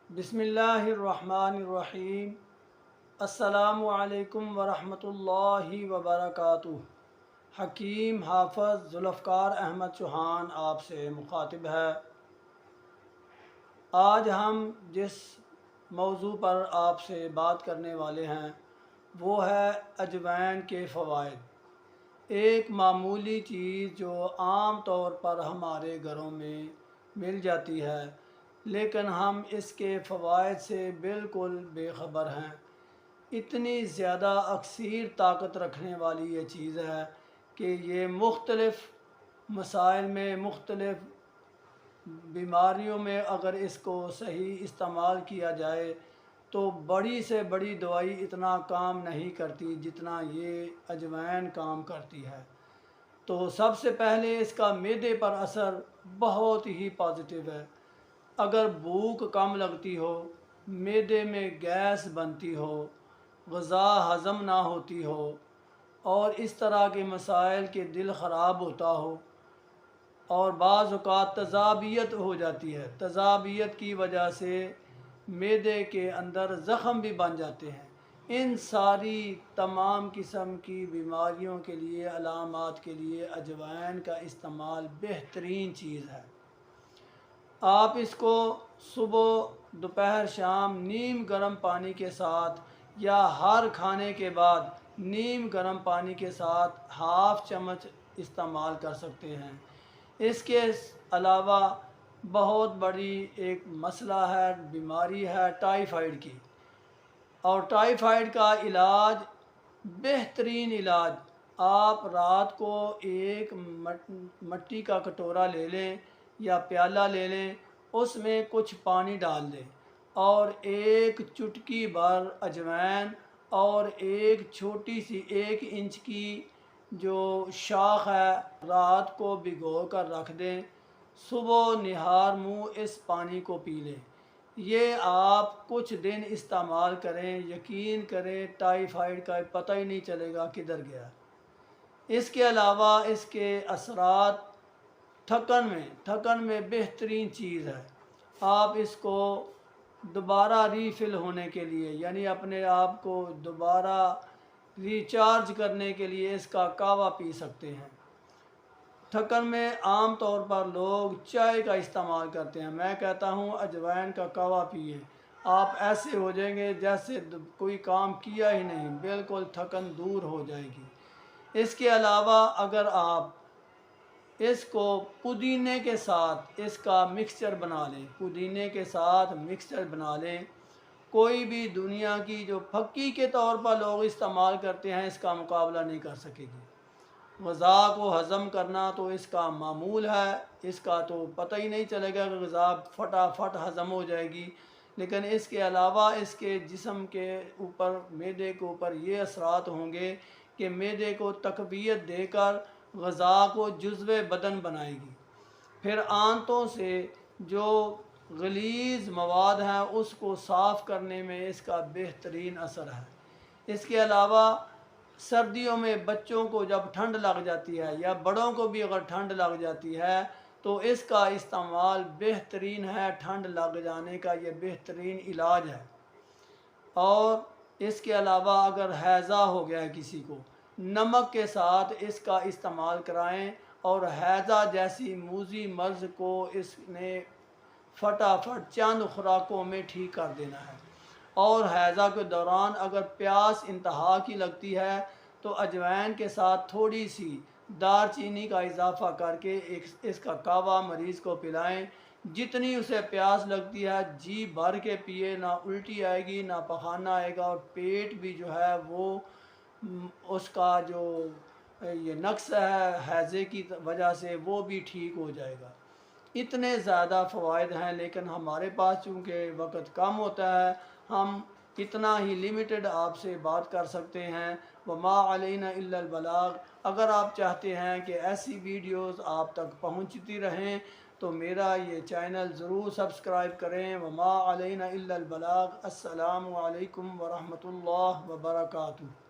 बिस्मिल्लाहिर्रहमानिर्रहीम। अस्सलामु अलैकुम वरहमतुल्लाहि वबरकातुहू। हकीम हाफ़िज़ ज़ुल्फ़कार अहमद चौहान आपसे मुखातिब है। आज हम जिस मौजू पर आपसे बात करने वाले हैं वो है अजवाइन के फ़वाइद। एक मामूली चीज़ जो आम तौर पर हमारे घरों में मिल जाती है, लेकिन हम इसके फ़वाइद से बिल्कुल बेखबर हैं। इतनी ज़्यादा अक्सीर ताकत रखने वाली ये चीज़ है कि ये मुख्तलिफ़ मसाइल में, मुख्तलिफ़ बीमारियों में अगर इसको सही इस्तेमाल किया जाए तो बड़ी से बड़ी दवाई इतना काम नहीं करती जितना ये अजवाइन काम करती है। तो सबसे पहले इसका मैदे पर असर बहुत ही पॉजिटिव है। अगर भूख कम लगती हो, मैदे में गैस बनती हो, ग़िज़ा हज़म ना होती हो और इस तरह के मसाइल के दिल ख़राब होता हो और बाज़ औक़ात तज़ाबियत हो जाती है, तज़ाबियत की वजह से मैदे के अंदर ज़ख़म भी बन जाते हैं। इन सारी तमाम किस्म की बीमारियों के लिए, अलामात के लिए अजवाइन का इस्तेमाल बेहतरीन चीज़ है। आप इसको सुबह, दोपहर, शाम नीम गर्म पानी के साथ या हर खाने के बाद नीम गर्म पानी के साथ हाफ़ चम्मच इस्तेमाल कर सकते हैं। इसके अलावा बहुत बड़ी एक मसला है, बीमारी है टाइफाइड की, और टाइफाइड का इलाज, बेहतरीन इलाज, आप रात को एक मिट्टी का कटोरा ले लें या प्याला ले लें, उसमें कुछ पानी डाल दें और एक चुटकी भर अजवाइन और एक छोटी सी 1 इंच की जो शाख है, रात को भिगो कर रख दें। सुबह निहार मुँह इस पानी को पी लें। ये आप कुछ दिन इस्तेमाल करें, यकीन करें टाइफाइड का पता ही नहीं चलेगा किधर गया। इसके अलावा इसके असरात थकन में बेहतरीन चीज़ है। आप इसको दोबारा रीफ़िल होने के लिए, यानी अपने आप को दोबारा रिचार्ज करने के लिए इसका कावा पी सकते हैं। थकन में आम तौर पर लोग चाय का इस्तेमाल करते हैं, मैं कहता हूँ अजवाइन का कावा पिए। आप ऐसे हो जाएंगे जैसे कोई काम किया ही नहीं, बिल्कुल थकन दूर हो जाएगी। इसके अलावा अगर आप इसको पुदीने के साथ इसका मिक्सचर बना लें, पुदीने के साथ मिक्सचर बना लें, कोई भी दुनिया की जो फक्की के तौर पर लोग इस्तेमाल करते हैं इसका मुकाबला नहीं कर सकेगी। ग़िज़ा को हज़म करना तो इसका मामूल है, इसका तो पता ही नहीं चलेगा कि ग़िज़ा फटाफट हज़म हो जाएगी। लेकिन इसके अलावा इसके जिस्म के ऊपर, मैदे के ऊपर ये असरात होंगे कि मैदे को तक़वियत देकर ग़िज़ा को जुज़्वे बदन बनाएगी। फिर आंतों से जो गलीज़ मवाद हैं उसको साफ़ करने में इसका बेहतरीन असर है। इसके अलावा सर्दियों में बच्चों को जब ठंड लग जाती है या बड़ों को भी अगर ठंड लग जाती है तो इसका इस्तेमाल बेहतरीन है। ठंड लग जाने का ये बेहतरीन इलाज है। और इसके अलावा अगर हैज़ा हो गया है किसी को, नमक के साथ इसका इस्तेमाल कराएं और हैज़ा जैसी मूज़ी मर्ज़ को इसने फटाफट चंद खुराकों में ठीक कर देना है। और हैज़ा के दौरान अगर प्यास इंतहा की लगती है तो अजवाइन के साथ थोड़ी सी दालचीनी का इजाफ़ा करके इसका कावा मरीज़ को पिलाएं। जितनी उसे प्यास लगती है जी भर के पिए, ना उल्टी आएगी ना पखाना आएगा और पेट भी जो है वो उसका जो ये नक्स है हैज़े की वजह से वो भी ठीक हो जाएगा। इतने ज़्यादा फ़वाइद हैं, लेकिन हमारे पास चूँकि वक़्त कम होता है, हम इतना ही लिमिटेड आपसे बात कर सकते हैं। वमा अलैना इल्लल बलाग। अगर आप चाहते हैं कि ऐसी वीडियोज़ आप तक पहुँचती रहें तो मेरा ये चैनल ज़रूर सब्सक्राइब करें। वमा अलैना इल्लल बलाग। अस्सलामु अलैकुम वरहमतुल्लाह वबरकातुहू।